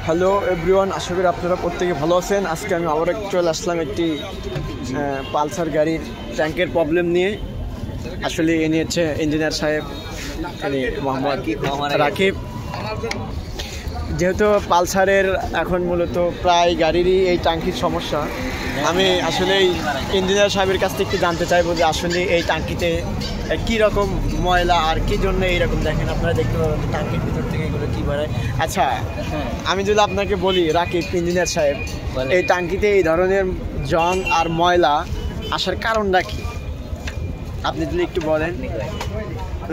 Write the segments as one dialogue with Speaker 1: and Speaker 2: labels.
Speaker 1: Hello everyone, আশা করি আপনারা প্রত্যেকে ভালো আছেন। আজকে আমি আবার চলে আসলাম একটি পালসার গাড়ির ট্যাঙ্কের প্রবলেম নিয়ে। আসলে এ নিয়েছে ইঞ্জিনিয়ার সাহেব মোহাম্মদ রাকিব। যেহেতু পালসারের এখন মূলত প্রায় গাড়িরই এই ট্যাঙ্কির সমস্যা, আমি আসলে ইঞ্জিনিয়ার সাহেবের কাছ থেকে একটু জানতে চাইবো যে আসলে এই ট্যাঙ্কিতে কী রকম ময়লা আর কী জন্য এইরকম। দেখেন, আপনারা দেখতে পাবেন ট্যাঙ্কির ভিতর থেকে এগুলো কী বেরোয়। আচ্ছা, আমি যদি আপনাকে বলি রাকিব ইঞ্জিনিয়ার সাহেব, এই ট্যাঙ্কিতে এই ধরনের জং আর ময়লা আসার কারণটা কী আপনি যদি একটু বলেন।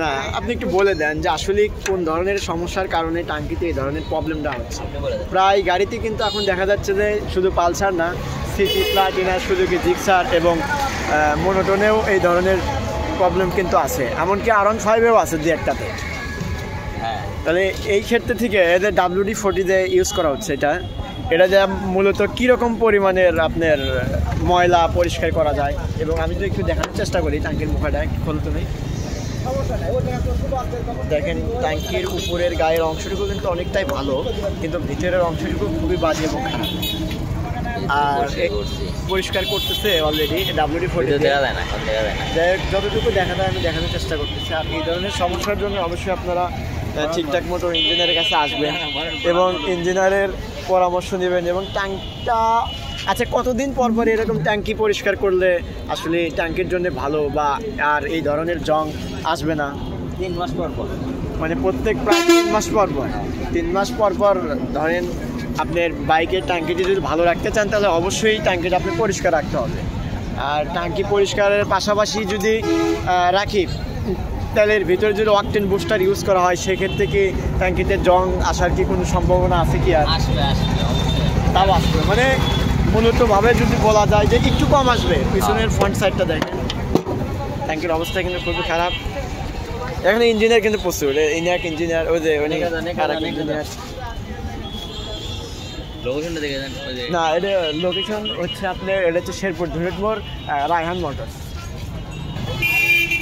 Speaker 1: না, আপনি একটু বলে দেন যে আসলে কোন ধরনের সমস্যার কারণে ট্যাঙ্কিতে এই ধরনের প্রবলেমটা হচ্ছে। প্রায় গাড়িতে কিন্তু এখন দেখা যাচ্ছে যে শুধু পালসার না, সিটি, প্লাটিনা, সুজুকি জিক্সার এবং মোনোটোনেও এই ধরনের প্রবলেম কিন্তু আছে, এমনকি R15-এও আছে দু একটাতে। তাহলে এই ক্ষেত্রে থেকে এদের WD-40 দিয়ে ইউজ করা হচ্ছে। এটা যে মূলত কীরকম পরিমাণের আপনার ময়লা পরিষ্কার করা যায়, এবং আমি যদি একটু দেখানোর চেষ্টা করি ট্যাঙ্কির মুখটা খুলতে নেই। দেখেন, ট্যাঙ্কির উপরের গায়ের অংশটুকু কিন্তু অনেকটাই ভালো, কিন্তু ভিতরের অংশটুকু খুবই বাজে এবং খারাপ। আর পরিষ্কার করতেছে অলরেডি WD-40 যতটুকু দেখা যায় আমি দেখানোর চেষ্টা করতেছি। আর এই ধরনের সমস্যার জন্য অবশ্যই আপনারা ঠিকঠাক মতো ইঞ্জিনিয়ারের কাছে আসবেন এবং ইঞ্জিনিয়ারের পরামর্শ নেবেন। এবং ট্যাঙ্কটা আচ্ছা, কতদিন পর পর এরকম ট্যাঙ্কি পরিষ্কার করলে আসলে ট্যাঙ্কির জন্য ভালো, বা আর এই ধরনের জং আসবে না?
Speaker 2: 3 মাস পর পর,
Speaker 1: মানে প্রত্যেক প্রায় 3 মাস পর পর। 3 মাস পর পর ধরেন আপনার বাইকের ট্যাঙ্কিটি যদি ভালো রাখতে চান তাহলে অবশ্যই ট্যাঙ্কিটা আপনি পরিষ্কার রাখতে হবে। আর ট্যাঙ্কি পরিষ্কারের পাশাপাশি যদি রাখি, তেলের ভিতরে যদি অকটেন বুস্টার ইউজ করা হয়, সেক্ষেত্রে কি ট্যাঙ্কিতে জং আসার কি কোনো সম্ভাবনা আছে কি? আর তাও আসবে, মানে মূলতভাবে যদি বলা যায় যে একটু কম আসবে। পিছনের ফ্রন্ট সাইডটা দেখেন, ট্যাঙ্কির অবস্থা কিন্তু খুবই খারাপ। এখানে ইঞ্জিনিয়ার কিন্তু প্রচুর, ইঞ্জিনিয়ার ওই যে ইঞ্জিনিয়ার। না, এটা লোকেশন হচ্ছে আপনার, এটা হচ্ছে শেরপুর ধুরেটমোড়, রায়হান মোটরস।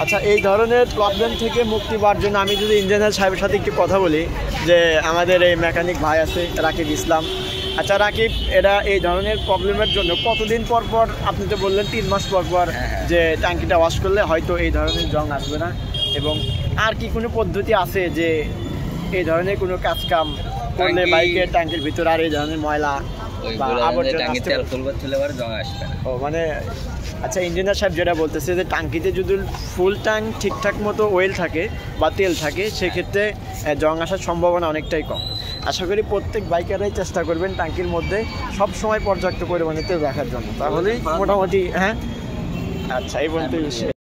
Speaker 1: আচ্ছা, এই ধরনের প্রবলেম থেকে মুক্তি পাওয়ার জন্য আমি যদি ইঞ্জিনিয়ার সাহেবের সাথে একটু কথা বলি, যে আমাদের এই মেকানিক ভাই আছে রাকিব ইসলাম। আচ্ছা রাকিব, এটা এই ধরনের প্রবলেমের জন্য কতদিন পর পর, আপনি তো বললেন 3 মাস পর পর যে ট্যাঙ্কিটা ওয়াশ করলে হয়তো এই ধরনের জং আসবে না, এবং আর কি কোনো পদ্ধতি আছে যে এই ধরনের কোনো কাজ কাম করলে বাইকের ট্যাঙ্কির ভিতরে আর এই ধরনের ময়লা বা আবর্জনা আসবে না? ও মানে আচ্ছা, ইঞ্জিনিয়ার সাহেব যেটা বলতেছে যে ট্যাঙ্কিতে যদি ফুল ট্যাঙ্ক ঠিকঠাক মতো অয়েল থাকে বা তেল থাকে, সেক্ষেত্রে জং আসার সম্ভাবনা অনেকটাই কম। আশা করি প্রত্যেক বাইকাররাই চেষ্টা করবেন ট্যাঙ্কির মধ্যে সব সময় পর্যাপ্ত পরিমাণে তেল রাখার জন্য, তাহলেই মোটামুটি। হ্যাঁ, আচ্ছা, এই পর্যন্ত।